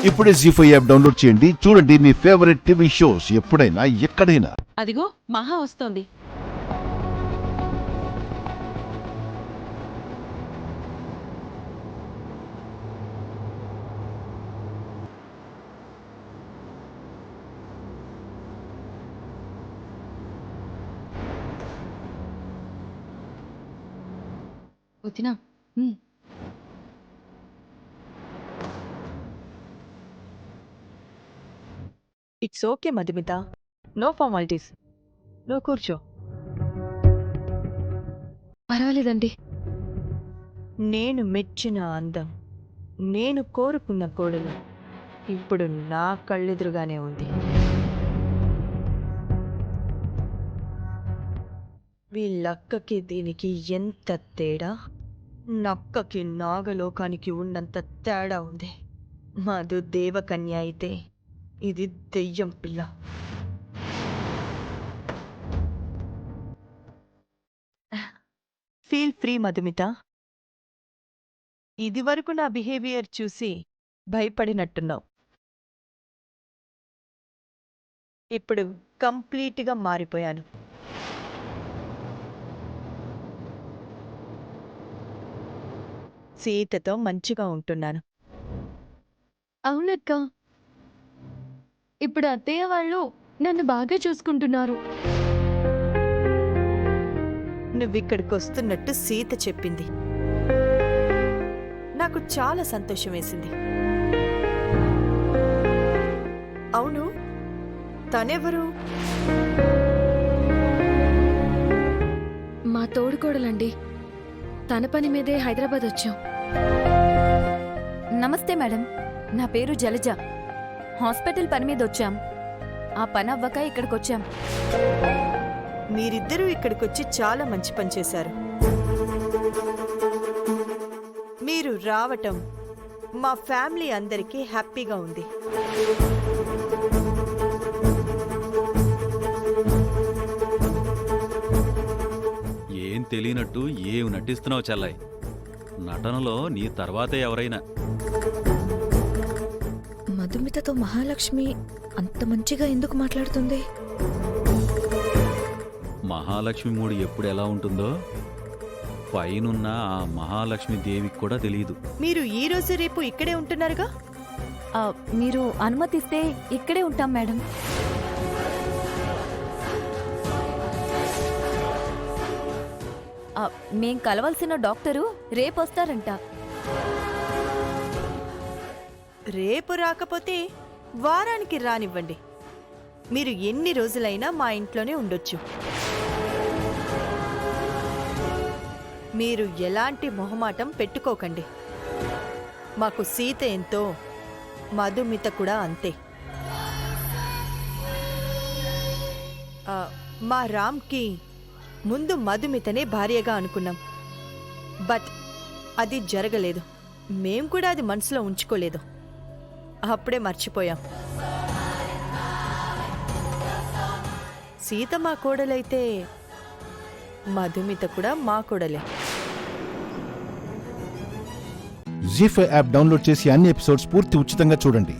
ఇప్పుడే జీ5 app download చేయండి. చూడండి మీ ఫేవరెట్ టీవీ షోస్ ఎప్పుడైనా ఎక్కడైనా. అదిగో మహా వస్తోంది. వదినా it's okay Madhumita, no formalities. నువ్వు కూర్చో. పర్వాలేదండి. నేను మెచ్చిన అందం, నేను కోరుకున్న కోడలు ఇప్పుడు నా కళ్ళెదురుగానే ఉంది. వీళ్ళక్కకి దీనికి ఎంత తేడా, నక్కకి నాగలోకానికి ఉన్నంత తేడా ఉంది. మధు దేవకన్య అయితే ఇది దెయ్యం పిల్ల. Feel free Madhumita. ఇది వరకు నా బిహేవియర్ చూసి భయపడినట్టున్నావు. ఇప్పుడు కంప్లీట్గా మారిపోయాను. సీతతో మంచిగా ఉంటున్నాను. అవునక్క, ఇప్పుడు అత్తయ్య వాళ్ళు నన్ను బాగా చూసుకుంటున్నారు. నువ్విక్కడికి వస్తున్నట్టు సీత చెప్పింది. నాకు చాలా సంతోషం వేసింది. అవును, తనెవరు? మా తోడుకోడలండి. తన పని మీదే హైదరాబాద్ వచ్చాం. నమస్తే మేడం, నా పేరు జలజ. హాస్పిటల్ పని మీద వచ్చాం. ఆ పని అవ్వక ఇక్కడికొచ్చాం. మీరిద్దరూ ఇక్కడికొచ్చి చాలా మంచి పని చేశారు. మీరు రావటం మా ఫ్యామిలీ అందరికీ హ్యాపీగా ఉంది. ఏం తెలియనట్టు ఏం నటిస్తున్నావు చెల్లాయి. నటనలో నీ తర్వాతే ఎవరైనా. మధుమితతో మహాలక్ష్మి అంత మంచిగా ఎందుకు మాట్లాడుతుంది? మహాలక్ష్మి మూడు ఎప్పుడు ఎలా ఉంటుందో పైనున్న ఆ మహాలక్ష్మి దేవికి కూడా తెలియదు. మీరు ఈ రోజు రేపు ఇక్కడే ఉంటున్నారుగా? మీరు అనుమతిస్తే ఇక్కడే ఉంటాం మేడం. మేం కలవాల్సిన డాక్టరు రేపొస్తారంట. రేపు రాకపోతే వారానికి రానివ్వండి. మీరు ఎన్ని రోజులైనా మా ఇంట్లోనే ఉండొచ్చు. మీరు ఎలాంటి మొహమాటం పెట్టుకోకండి. మాకు సీత ఎంతో, మధుమిత కూడా అంతే. మా రామ్కి ముందు మధుమితనే భార్యగా అనుకున్నాం. బట్ అది జరగలేదు. మేం కూడా అది మనసులో ఉంచుకోలేదు. అప్పుడే మర్చిపోయాం. సీత మా కోడలైతే మధుమిత కూడా మా కోడలే. జీ5 యాప్ డౌన్లోడ్ చేసి అన్ని ఎపిసోడ్స్ పూర్తి ఉచితంగా చూడండి.